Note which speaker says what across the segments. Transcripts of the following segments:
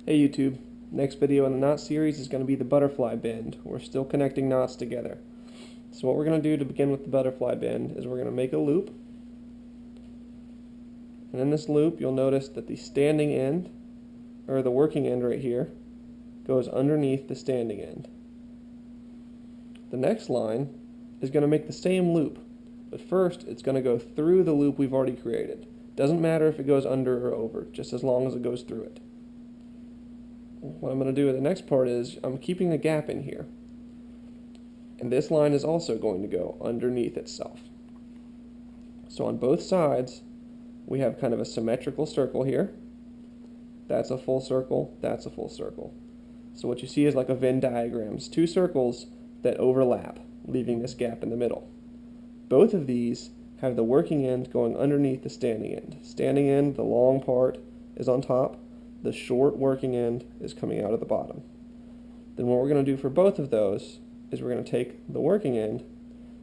Speaker 1: Hey YouTube, next video in the knot series is going to be the butterfly bend. We're still connecting knots together. So what we're going to do to begin with the butterfly bend is we're going to make a loop. And in this loop you'll notice that the standing end, or the working end right here, goes underneath the standing end. The next line is going to make the same loop, but first it's going to go through the loop we've already created. Doesn't matter if it goes under or over, just as long as it goes through it. What I'm going to do with the next part is I'm keeping a gap in here. And this line is also going to go underneath itself. So on both sides, we have kind of a symmetrical circle here. That's a full circle, that's a full circle. So what you see is like a Venn diagram. It's two circles that overlap, leaving this gap in the middle. Both of these have the working end going underneath the standing end. Standing end, the long part, is on top. The short working end is coming out at the bottom. Then what we're going to do for both of those is we're going to take the working end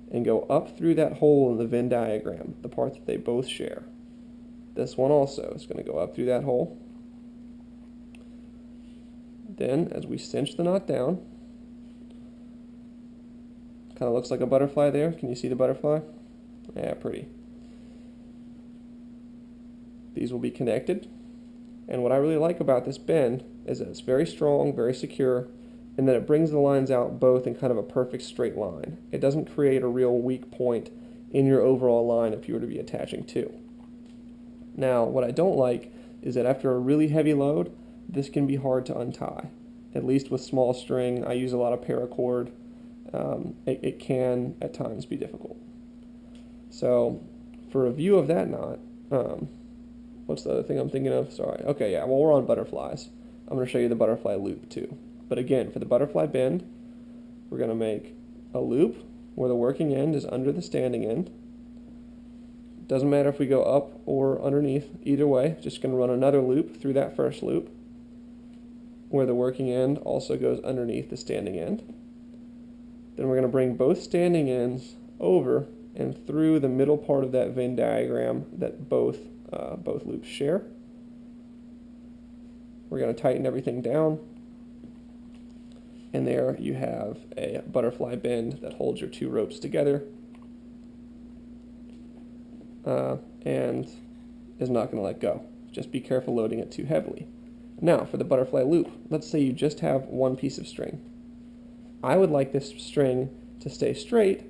Speaker 1: and go up through that hole in the Venn diagram, the part that they both share. This one also is going to go up through that hole. Then, as we cinch the knot down, kind of looks like a butterfly there. Can you see the butterfly? Yeah, pretty. These will be connected. And what I really like about this bend is that it's very strong, very secure, and that it brings the lines out both in kind of a perfect straight line. It doesn't create a real weak point in your overall line if you were to be attaching two. Now, what I don't like is that after a really heavy load, this can be hard to untie. At least with small string, I use a lot of paracord. It can at times be difficult. So, for a view of that knot, what's the other thing I'm thinking of? Sorry. Okay, yeah, well, we're on butterflies. I'm going to show you the butterfly loop too. But again, for the butterfly bend, we're going to make a loop where the working end is under the standing end. Doesn't matter if we go up or underneath, either way. Just going to run another loop through that first loop where the working end also goes underneath the standing end. Then we're going to bring both standing ends over and through the middle part of that Venn diagram that both loops share. We're going to tighten everything down, and there you have a butterfly bend that holds your two ropes together and is not going to let go. Just be careful loading it too heavily. Now for the butterfly loop, let's say you just have one piece of string. I would like this string to stay straight,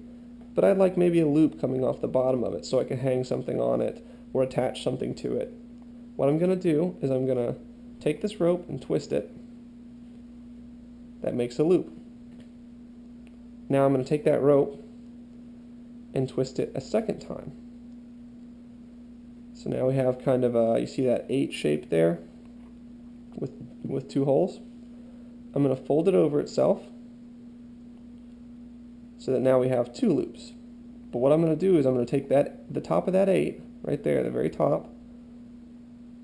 Speaker 1: but I'd like maybe a loop coming off the bottom of it so I can hang something on it or attach something to it. What I'm going to do is I'm going to take this rope and twist it. That makes a loop. Now I'm going to take that rope and twist it a second time. So now we have kind of a, you see that 8 shape there with two holes? I'm going to fold it over itself so that now we have two loops. But what I'm going to do is I'm going to take the top of that 8, right there, the very top,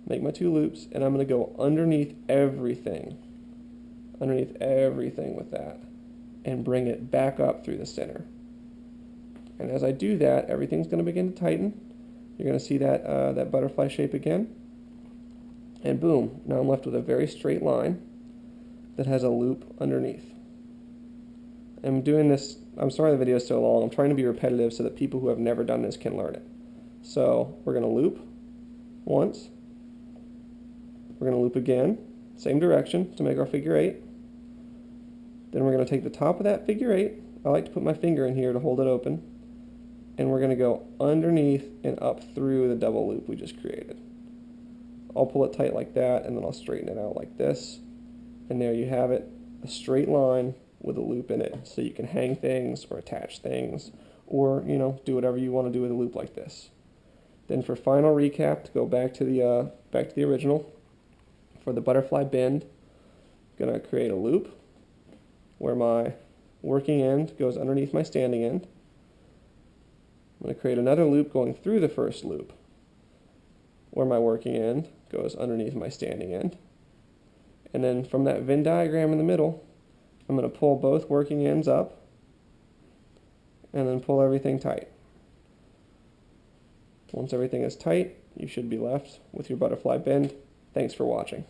Speaker 1: make my two loops, and I'm going to go underneath everything with that, and bring it back up through the center. And as I do that, everything's going to begin to tighten. You're going to see that, that butterfly shape again. And boom, now I'm left with a very straight line that has a loop underneath. I'm doing this, I'm sorry the video is so long, I'm trying to be repetitive so that people who have never done this can learn it. So we're going to loop once, we're going to loop again, same direction to make our figure 8. Then we're going to take the top of that figure 8, I like to put my finger in here to hold it open, and we're going to go underneath and up through the double loop we just created. I'll pull it tight like that, and then I'll straighten it out like this, and there you have it, a straight line with a loop in it, so you can hang things or attach things, or do whatever you want to do with a loop like this. Then for final recap, to go back to the original, for the butterfly bend, I'm going to create a loop where my working end goes underneath my standing end. I'm going to create another loop going through the first loop where my working end goes underneath my standing end. And then from that Venn diagram in the middle, I'm going to pull both working ends up and then pull everything tight. Once everything is tight, you should be left with your butterfly bend. Thanks for watching.